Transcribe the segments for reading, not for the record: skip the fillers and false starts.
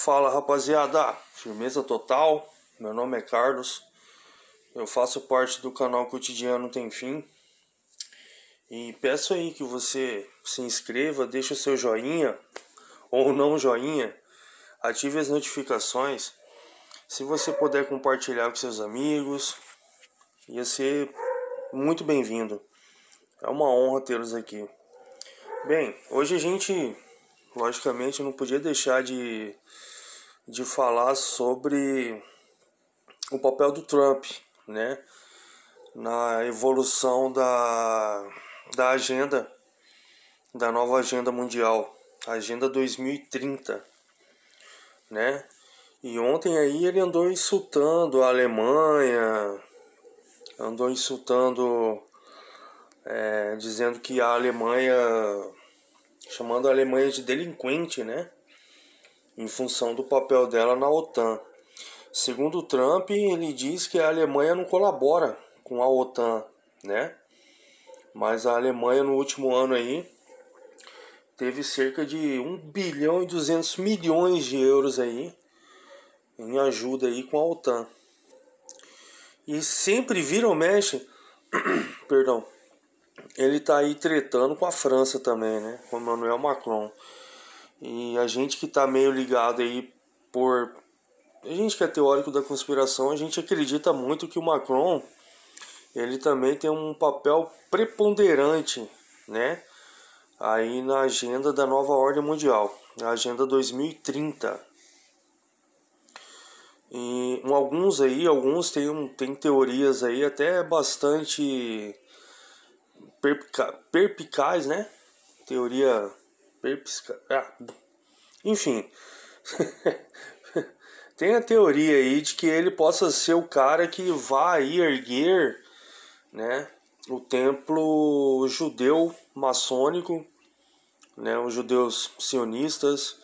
Fala rapaziada, firmeza total, meu nome é Carlos, eu faço parte do canal Cotidiano Tem Fim e peço aí que você se inscreva, deixe o seu joinha ou não joinha, ative as notificações, se você puder compartilhar com seus amigos, ia ser muito bem-vindo, é uma honra tê-los aqui. Bem, hoje a gente, logicamente, não podia deixar de falar sobre o papel do Trump, né, na evolução da agenda, da nova agenda mundial, a Agenda 2030, né? E ontem aí ele andou insultando a Alemanha, andou insultando, dizendo que a Alemanha, chamando a Alemanha de delinquente, né? Em função do papel dela na OTAN. Segundo o Trump, ele diz que a Alemanha não colabora com a OTAN, né? Mas a Alemanha no último ano aí teve cerca de 1 bilhão e 200 milhões de euros aí em ajuda aí com a OTAN. E sempre vira ou mexe, perdão, ele tá aí tretando com a França também, né? Com o Emmanuel Macron. E a gente que tá meio ligado aí a gente que é teórico da conspiração, a gente acredita muito que o Macron, ele também tem um papel preponderante, né? Aí na agenda da nova ordem mundial, a Agenda 2030. E alguns têm teorias aí até bastante perpicaz, né? Teoria perpicaz. Enfim. Tem a teoria aí de que ele possa ser o cara que vai erguer, né, o templo judeu maçônico, né, os judeus sionistas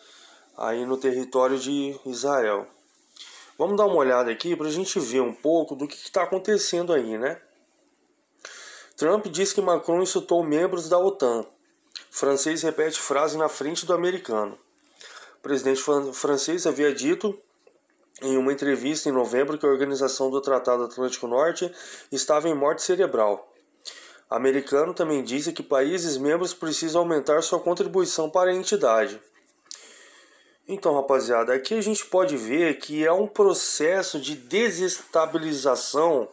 aí no território de Israel. Vamos dar uma olhada aqui para a gente ver um pouco do que está acontecendo aí, né? Trump diz que Macron insultou membros da OTAN. Francês repete frase na frente do americano. O presidente francês havia dito em uma entrevista em novembro que a Organização do Tratado Atlântico Norte estava em morte cerebral. O americano também disse que países membros precisam aumentar sua contribuição para a entidade. Então, rapaziada, aqui a gente pode ver que é um processo de desestabilização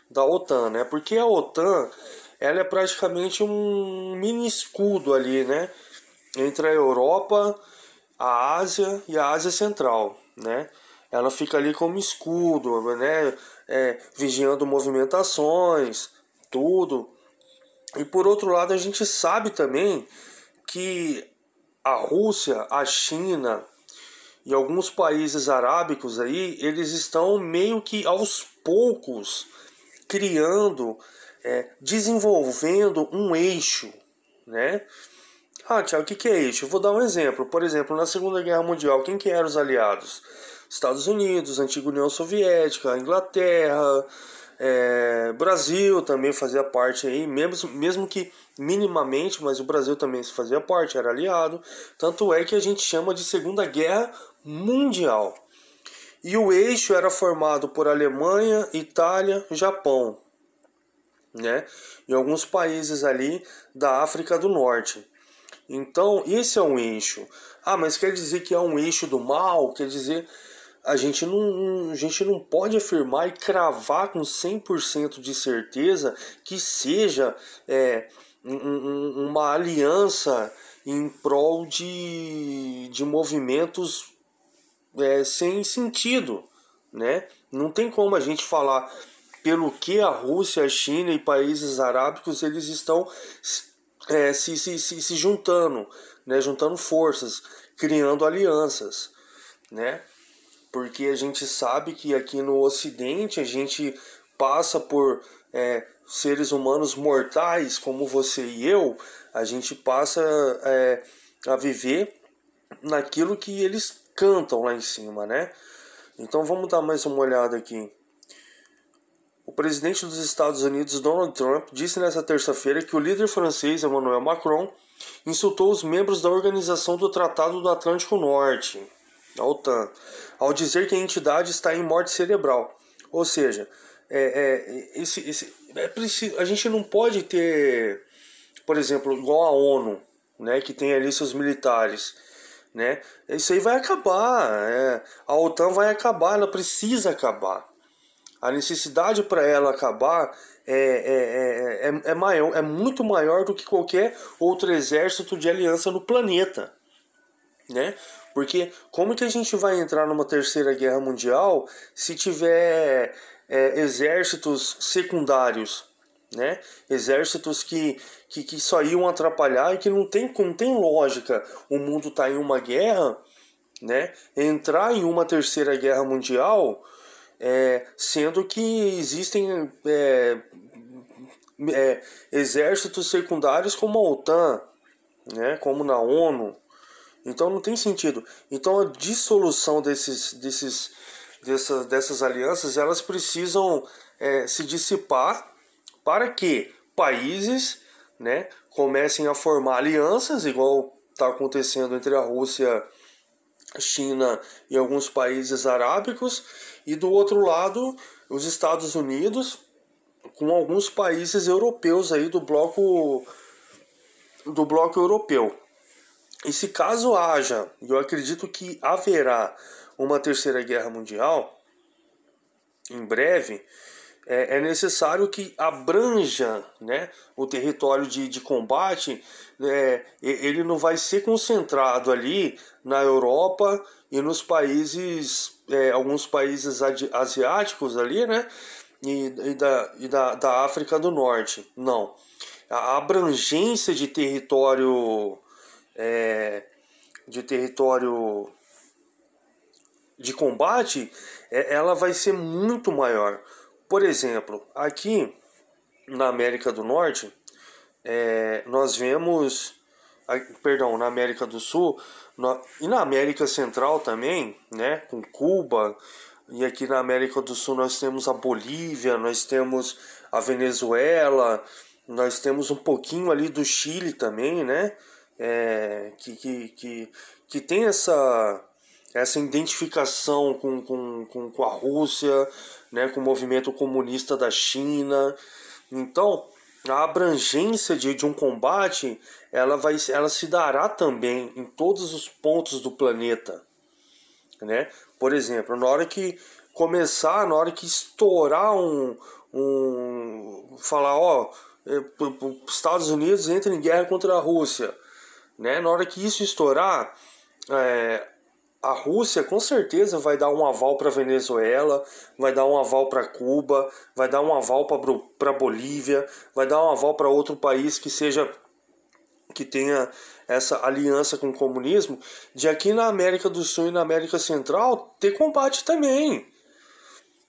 da OTAN, né? Porque a OTAN, ela é praticamente um mini escudo ali, né? Entre a Europa, a Ásia e a Ásia Central, né? Ela fica ali como escudo, né? Vigiando movimentações, tudo. E por outro lado, a gente sabe também que a Rússia, a China e alguns países arábicos aí, eles estão meio que aos poucos criando, desenvolvendo um eixo, né? Tiago, o que é eixo? Eu vou dar um exemplo. Por exemplo, na Segunda Guerra Mundial, quem que eram os aliados? Estados Unidos, antiga União Soviética, Inglaterra, Brasil também fazia parte aí, mesmo que minimamente, mas o Brasil também fazia parte, era aliado. Tanto é que a gente chama de Segunda Guerra Mundial. E o eixo era formado por Alemanha, Itália, Japão, né? E alguns países ali da África do Norte. Então, esse é um eixo. Mas quer dizer que é um eixo do mal? Quer dizer, a gente não pode afirmar e cravar com 100% de certeza que seja uma aliança em prol de movimentos sem sentido, né? Não tem como a gente falar pelo que a Rússia, a China e países arábicos eles estão se juntando, né? Juntando forças, criando alianças, né? Porque a gente sabe que aqui no Ocidente a gente passa por seres humanos mortais como você e eu, a gente passa a viver naquilo que eles cantam lá em cima, né? Então vamos dar mais uma olhada aqui. O presidente dos Estados Unidos, Donald Trump, disse nesta terça-feira que o líder francês, Emmanuel Macron, insultou os membros da Organização do Tratado do Atlântico Norte. a OTAN, ao dizer que a entidade está em morte cerebral. Ou seja, a gente não pode ter, por exemplo, igual a ONU, né, que tem ali seus militares, né? Isso aí vai acabar. A OTAN vai acabar, ela precisa acabar. A necessidade para ela acabar maior, é muito maior do que qualquer outro exército de aliança no planeta, né? Porque como que a gente vai entrar numa terceira guerra mundial se tiver exércitos secundários, né? Exércitos que só iam atrapalhar e que não tem lógica. O mundo tá em uma guerra, né? Entrar em uma terceira guerra mundial, sendo que existem exércitos secundários como a OTAN, né? Como na ONU. Então não tem sentido. Então a dissolução dessas alianças, elas precisam se dissipar para que países, né, comecem a formar alianças, igual está acontecendo entre a Rússia, a China e alguns países arábicos, e do outro lado os Estados Unidos com alguns países europeus aí do bloco europeu. E se caso haja, e eu acredito que haverá uma terceira guerra mundial, em breve, é necessário que abranja, né, o território de combate. Ele não vai ser concentrado ali na Europa e nos países, alguns países asiáticos ali, né, da África do Norte. Não. A abrangência de território de combate, ela vai ser muito maior. Por exemplo, aqui na América do Norte, nós vemos, perdão, na América do Sul e na América Central também, né, com Cuba, e aqui na América do Sul nós temos a Bolívia, nós temos a Venezuela, nós temos um pouquinho ali do Chile também, né, que tem essa identificação com a Rússia, né, com o movimento comunista da China. Então, a abrangência de um combate, ela se dará também em todos os pontos do planeta, né? Por exemplo, na hora que estourar falar, os Estados Unidos entra em guerra contra a Rússia, né? Na hora que isso estourar, a Rússia com certeza vai dar um aval para Venezuela, vai dar um aval para Cuba, vai dar um aval para Bolívia, vai dar um aval para outro país que tenha essa aliança com o comunismo, de aqui na América do Sul e na América Central ter combate também.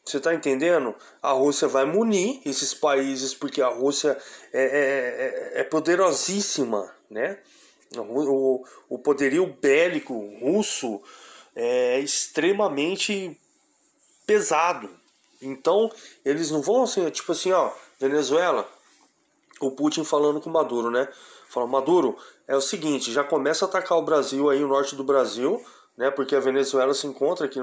Você está entendendo? A Rússia vai munir esses países porque a Rússia é poderosíssima, né? O poderio bélico russo é extremamente pesado. Então, eles não vão assim, tipo assim, Venezuela, o Putin falando com o Maduro, né? Fala, Maduro, é o seguinte, já começa a atacar o Brasil aí, o norte do Brasil, né? Porque a Venezuela se encontra aqui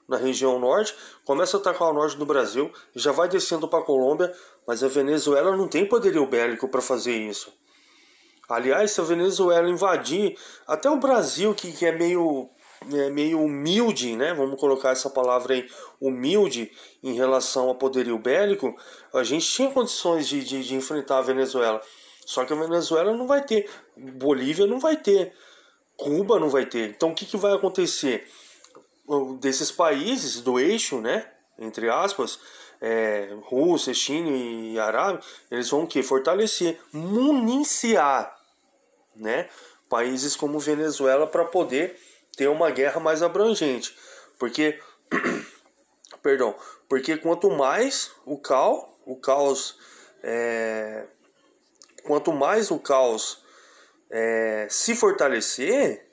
na região norte, começa a atacar o norte do Brasil, já vai descendo para a Colômbia, mas a Venezuela não tem poderio bélico para fazer isso. Aliás, se a Venezuela invadir até o Brasil, que é meio humilde, né? Vamos colocar essa palavra aí, humilde em relação ao poderio bélico, a gente tinha condições de enfrentar a Venezuela. Só que a Venezuela não vai ter, Bolívia não vai ter, Cuba não vai ter. Então o que vai acontecer? Desses países do eixo, né? Entre aspas, Rússia, China e Arábia, eles vão o quê? Fortalecer, municiar, né, países como Venezuela para poder ter uma guerra mais abrangente, porque quanto mais quanto mais o caos se fortalecer,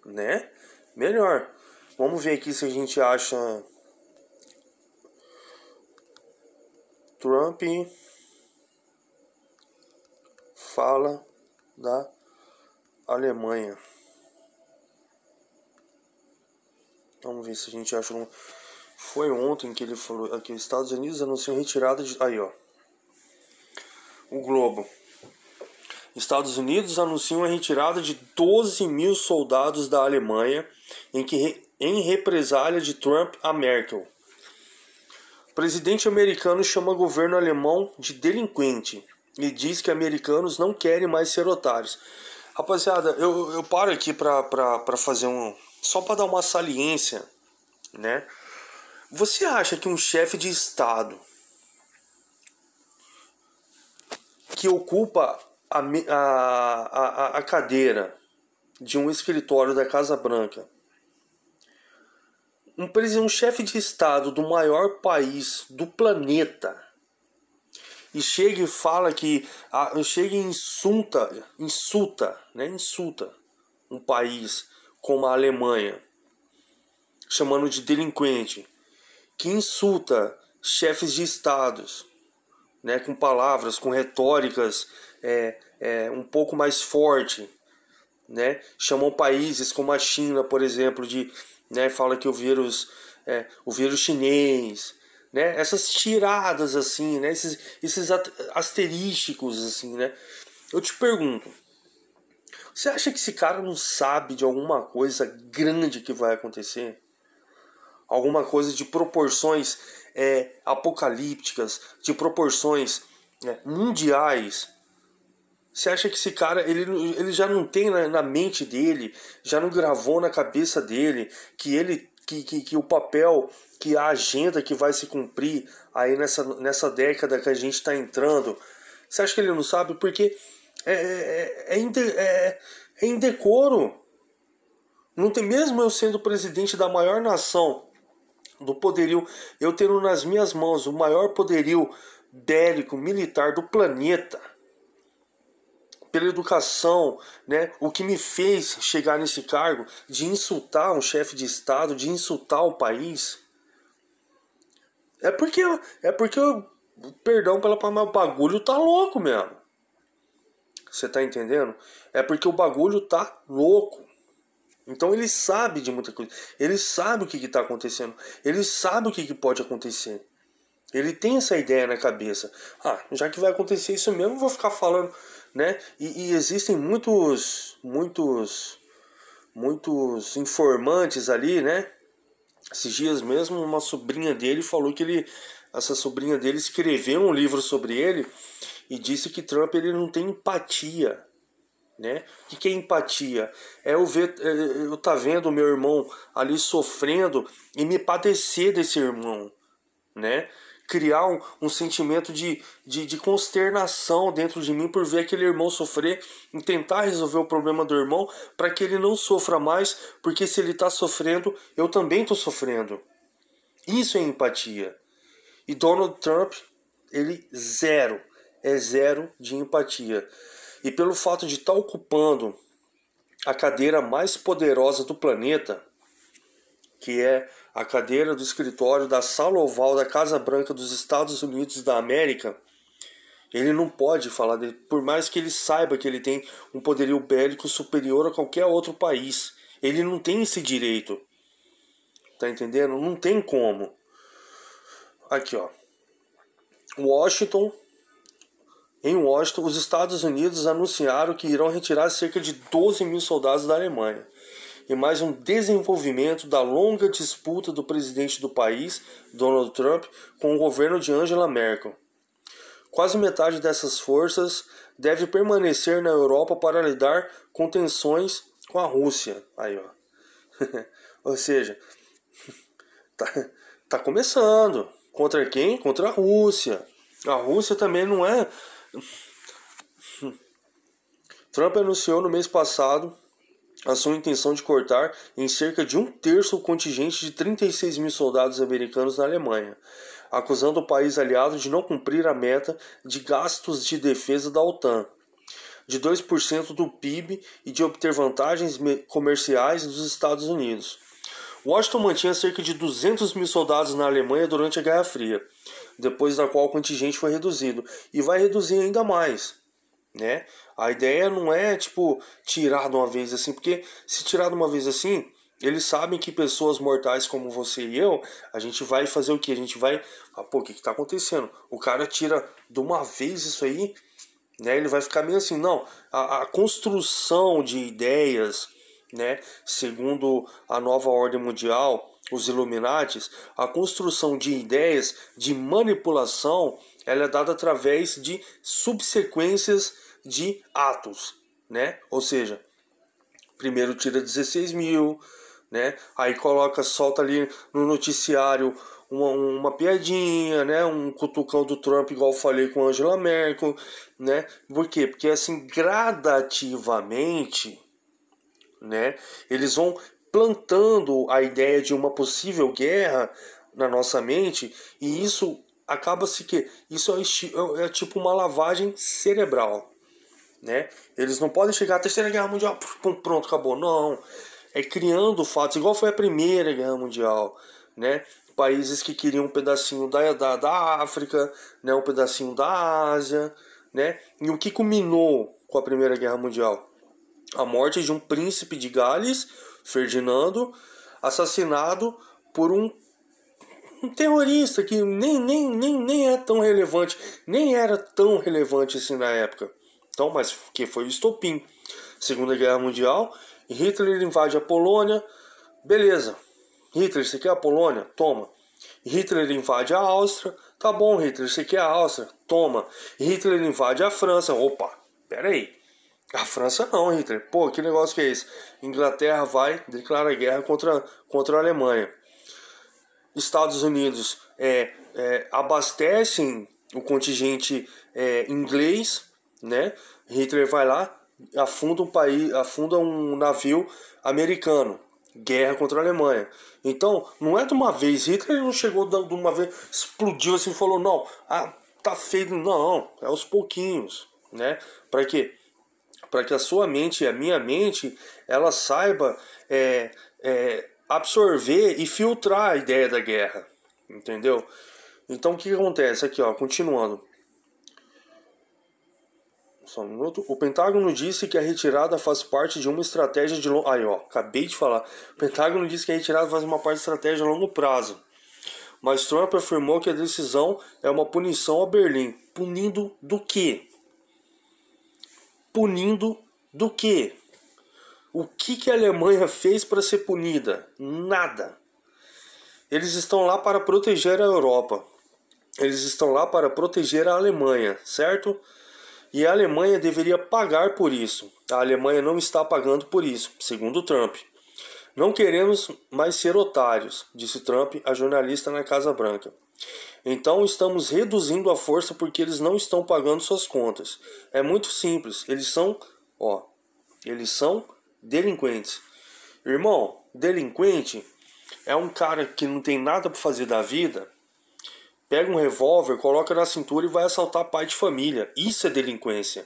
né, melhor. Vamos ver aqui se a gente acha Trump fala da Alemanha. Vamos ver se a gente acha um... Foi ontem que ele falou aqui, os Estados Unidos anunciam retirada de... Aí, ó. O Globo. Estados Unidos anunciam a retirada de 12 mil soldados da Alemanha em represália de Trump a Merkel. O presidente americano chama o governo alemão de delinquente e diz que americanos não querem mais ser otários. Rapaziada, eu paro aqui pra fazer um... Só para dar uma saliência, né? Você acha que um chefe de Estado que ocupa a cadeira de um escritório da Casa Branca, um chefe de Estado do maior país do planeta, e chega e fala que chega e insulta um país como a Alemanha, chamando de delinquente, que insulta chefes de estados, né, com palavras, com retóricas um pouco mais forte, né, chamam países como a China, por exemplo, de, né, fala que o vírus chinês, né, essas tiradas assim, né, esses asterísticos assim, né. Eu te pergunto, você acha que esse cara não sabe de alguma coisa grande que vai acontecer? Alguma coisa de proporções apocalípticas, de proporções mundiais? Você acha que esse cara ele já não tem na mente dele, já não gravou na cabeça dele que o papel, que a agenda que vai se cumprir aí nessa década que a gente está entrando? Você acha que ele não sabe? Porque é indecoro. Não tem, mesmo eu sendo presidente da maior nação do poderio, eu tendo nas minhas mãos o maior poderio bélico, militar do planeta, pela educação, né, o que me fez chegar nesse cargo, de insultar um chefe de Estado, de insultar o país, perdão pela palavra, o bagulho tá louco mesmo. Você tá entendendo? É porque o bagulho tá louco. Então ele sabe de muita coisa. Ele sabe o que está acontecendo. Ele sabe o que pode acontecer. Ele tem essa ideia na cabeça. Já que vai acontecer isso mesmo, eu vou ficar falando, né? E existem muitos informantes ali, né? Esses dias mesmo, uma sobrinha dele falou que essa sobrinha dele escreveu um livro sobre ele e disse que Trump ele não tem empatia. Né? O que é empatia? Eu tá vendo o meu irmão ali sofrendo e me padecer desse irmão, né? Criar um sentimento de consternação dentro de mim por ver aquele irmão sofrer e tentar resolver o problema do irmão para que ele não sofra mais, porque se ele está sofrendo, eu também estou sofrendo. Isso é empatia. E Donald Trump, ele zero de empatia. E pelo fato de estar ocupando a cadeira mais poderosa do planeta, que é a cadeira do escritório da Sala Oval da Casa Branca dos Estados Unidos da América, ele não pode falar dele, por mais que ele saiba que ele tem um poderio bélico superior a qualquer outro país. Ele não tem esse direito. Tá entendendo? Não tem como. Aqui, ó. Em Washington, os Estados Unidos anunciaram que irão retirar cerca de 12 mil soldados da Alemanha, e mais um desenvolvimento da longa disputa do presidente do país, Donald Trump, com o governo de Angela Merkel. Quase metade dessas forças deve permanecer na Europa para lidar com tensões com a Rússia. Aí, ó. Ou seja, tá começando. Contra quem? Contra a Rússia. A Rússia também não é... Trump anunciou no mês passado a sua intenção de cortar em cerca de 1/3 o contingente de 36 mil soldados americanos na Alemanha, acusando o país aliado de não cumprir a meta de gastos de defesa da OTAN, de 2% do PIB, e de obter vantagens comerciais dos Estados Unidos. Washington mantinha cerca de 200 mil soldados na Alemanha durante a Guerra Fria, depois da qual o contingente foi reduzido, e vai reduzir ainda mais, né? A ideia não é tirar de uma vez assim, porque se tirar de uma vez assim, Eles sabem que pessoas mortais como você e eu, a gente vai fazer o quê? A gente vai... pô, o que está acontecendo? O cara tira de uma vez isso aí, né? Ele vai ficar meio assim, não. A construção de ideias, né? Segundo a nova ordem mundial, os Illuminatis, a construção de ideias de manipulação, ela é dada através de subsequências de atos, né? Ou seja, primeiro tira 16 mil, né? Aí coloca, solta ali no noticiário uma piadinha, né? Um cutucão do Trump, igual eu falei com Angela Merkel, né? Por quê? Porque assim, gradativamente, né? Eles vão plantando a ideia de uma possível guerra na nossa mente, e isso acaba-se que isso é tipo uma lavagem cerebral, né? Eles não podem chegar à Terceira Guerra Mundial, pronto, acabou. Não. É criando fatos, igual foi a Primeira Guerra Mundial, né? Países que queriam um pedacinho da África, né? Um pedacinho da Ásia, né? E o que culminou com a Primeira Guerra Mundial? A morte de um príncipe de Gales, Ferdinando, assassinado por um terrorista que nem é tão relevante, nem era tão relevante assim na época. Então, mas que foi o estopim. Segunda Guerra Mundial, Hitler invade a Polônia, beleza. Hitler, você quer a Polônia? Toma. Hitler invade a Áustria, tá bom, Hitler, você quer a Áustria? Toma. Hitler invade a França, opa, pera aí. A França não, Hitler. Pô, que negócio que é esse? Inglaterra vai declarar guerra contra a Alemanha. Estados Unidos abastecem o contingente inglês, né? Hitler vai lá, afunda um navio americano, guerra contra a Alemanha. Então, não é de uma vez, Hitler não chegou de uma vez, explodiu assim e falou, não, tá feio, não, é aos pouquinhos, né? Para quê? Para que a sua mente e a minha mente, ela saiba absorver e filtrar a ideia da guerra, entendeu? Então o que acontece aqui, ó, continuando. Só um minuto. O Pentágono disse que a retirada faz parte de uma estratégia de longo... Aí, ó, acabei de falar. O Pentágono disse que a retirada faz uma parte de estratégia a longo prazo. Mas Trump afirmou que a decisão é uma punição a Berlim. Punindo do quê? Punindo do quê? O que a Alemanha fez para ser punida? Nada. Eles estão lá para proteger a Europa. Eles estão lá para proteger a Alemanha, certo? E a Alemanha deveria pagar por isso. A Alemanha não está pagando por isso, segundo Trump. Não queremos mais ser otários, disse Trump a jornalista na Casa Branca. Então estamos reduzindo a força porque eles não estão pagando suas contas. É muito simples. Eles são delinquentes. Irmão, delinquente é um cara que não tem nada para fazer da vida, pega um revólver, coloca na cintura e vai assaltar pai de família. Isso é delinquência.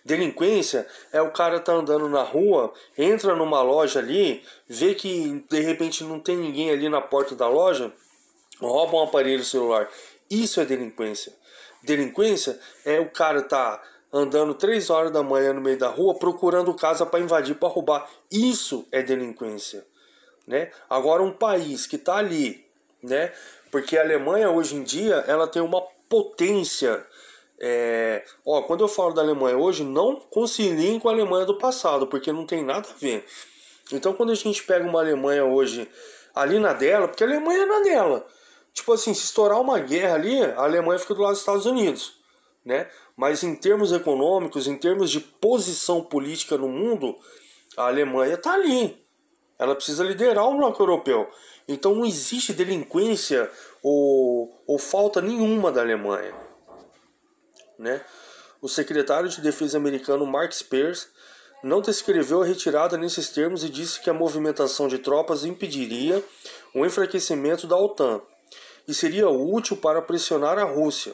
Delinquência é o cara tá andando na rua, entra numa loja ali, vê que de repente não tem ninguém ali na porta da loja, rouba um aparelho celular. Isso é delinquência. Delinquência é o cara tá andando 3 horas da manhã no meio da rua procurando casa para invadir, para roubar. Isso é delinquência, né? Agora um país que tá ali, né? Porque a Alemanha hoje em dia ela tem uma potência. Quando eu falo da Alemanha hoje, não conciliem com a Alemanha do passado, porque não tem nada a ver. Então quando a gente pega uma Alemanha hoje ali na dela, porque a Alemanha é na dela. Tipo assim, se estourar uma guerra ali, a Alemanha fica do lado dos Estados Unidos, né? Mas em termos econômicos, em termos de posição política no mundo, a Alemanha tá ali. Ela precisa liderar o bloco europeu. Então não existe delinquência ou falta nenhuma da Alemanha, né? O secretário de Defesa americano Mark Spears não descreveu a retirada nesses termos e disse que a movimentação de tropas impediria o enfraquecimento da OTAN e seria útil para pressionar a Rússia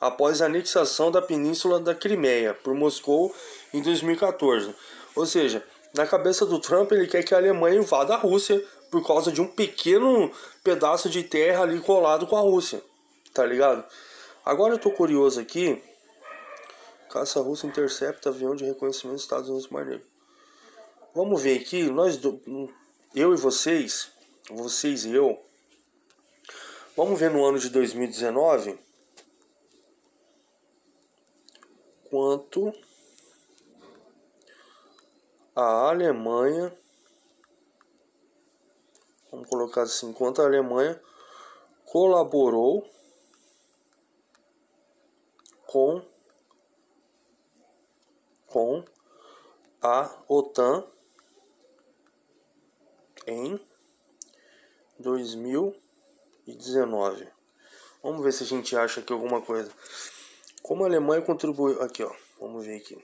após a anexação da península da Crimeia por Moscou em 2014. Ou seja, na cabeça do Trump ele quer que a Alemanha invada a Rússia por causa de um pequeno pedaço de terra ali colado com a Rússia, tá ligado? Agora eu tô curioso aqui. Caça russa intercepta avião de reconhecimento dos Estados Unidos do Mar Negro. Vamos ver aqui, eu e vocês e eu, vamos ver no ano de 2019 quanto a Alemanha, vamos colocar assim, quanto a Alemanha colaborou com a OTAN em 2019. Vamos ver se a gente acha aqui alguma coisa. Como a Alemanha contribuiu... Aqui, ó. Vamos ver aqui.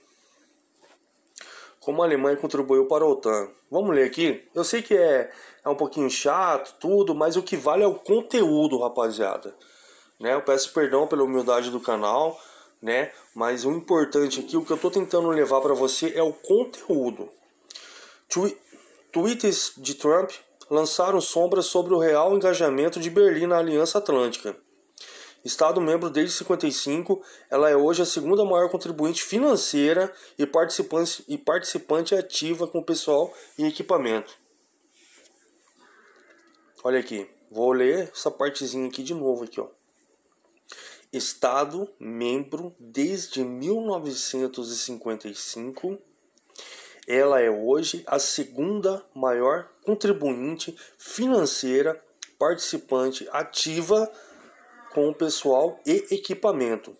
Como a Alemanha contribuiu para a OTAN. Vamos ler aqui. Eu sei que é um pouquinho chato, tudo, mas o que vale é o conteúdo, rapaziada. Né? Eu peço perdão pela humildade do canal, né? Mas o importante aqui, o que eu tô tentando levar para você é o conteúdo. Tweets de Trump lançaram sombras sobre o real engajamento de Berlim na Aliança Atlântica. Estado membro desde 1955, ela é hoje a segunda maior contribuinte financeira e participante ativa com pessoal e equipamento. Olha aqui, vou ler essa partezinha aqui de novo aqui, ó. Estado membro desde 1955, ela é hoje a segunda maior contribuinte financeira, participante ativa com o pessoal e equipamento. Não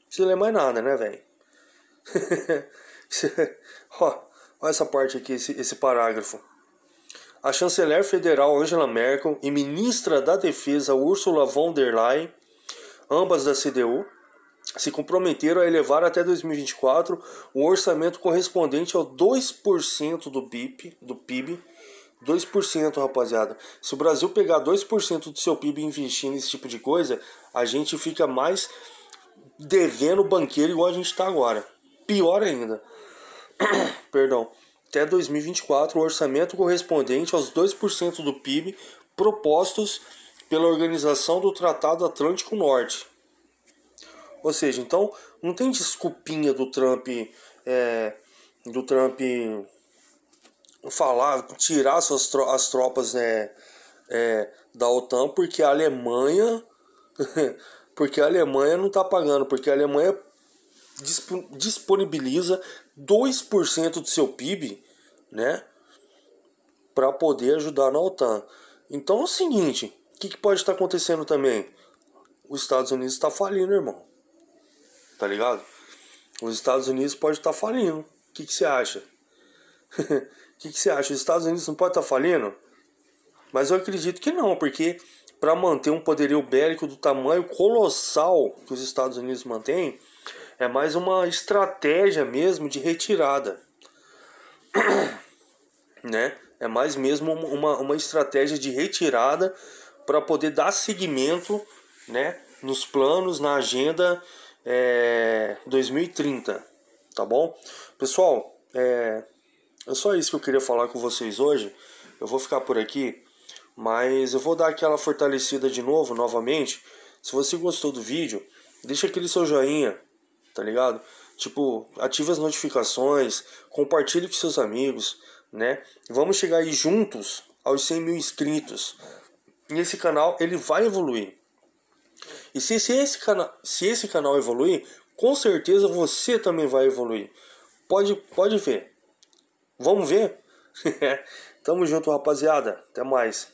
precisa ler mais nada, né, velho? Olha essa parte aqui, esse parágrafo. A chanceler federal Angela Merkel e ministra da Defesa Ursula von der Leyen, ambas da CDU, se comprometeram a elevar até 2024 o orçamento correspondente ao 2% do PIB. 2%, rapaziada. Se o Brasil pegar 2% do seu PIB e investir nesse tipo de coisa, a gente fica mais devendo banqueiro igual a gente está agora. Pior ainda. Perdão. Até 2024, o orçamento correspondente aos 2% do PIB propostos pela Organização do Tratado Atlântico Norte. Ou seja, então não tem desculpinha do Trump falar, tirar as tropas da OTAN porque a Alemanha não está pagando, porque a Alemanha disponibiliza 2% do seu PIB, né, para poder ajudar na OTAN. Então é o seguinte, o que pode estar acontecendo também? Os Estados Unidos está falindo, irmão. Tá ligado? Os Estados Unidos pode estar falindo. O que você acha? O que você acha? Os Estados Unidos não pode estar falindo? Mas eu acredito que não, porque para manter um poderio bélico do tamanho colossal que os Estados Unidos mantêm, é mais uma estratégia mesmo de retirada. Né? É mais mesmo uma estratégia de retirada para poder dar seguimento, né, nos planos, na agenda 2030, tá bom? Pessoal, é só isso que eu queria falar com vocês hoje. Eu vou ficar por aqui, mas eu vou dar aquela fortalecida de novo, novamente. Se você gostou do vídeo, deixa aquele seu joinha, tá ligado? Tipo, ative as notificações, compartilhe com seus amigos, né? Vamos chegar aí juntos aos 100 mil inscritos. E esse canal, ele vai evoluir. E se esse canal evoluir, com certeza você também vai evoluir. Pode ver. Vamos ver? Tamo junto, rapaziada. Até mais.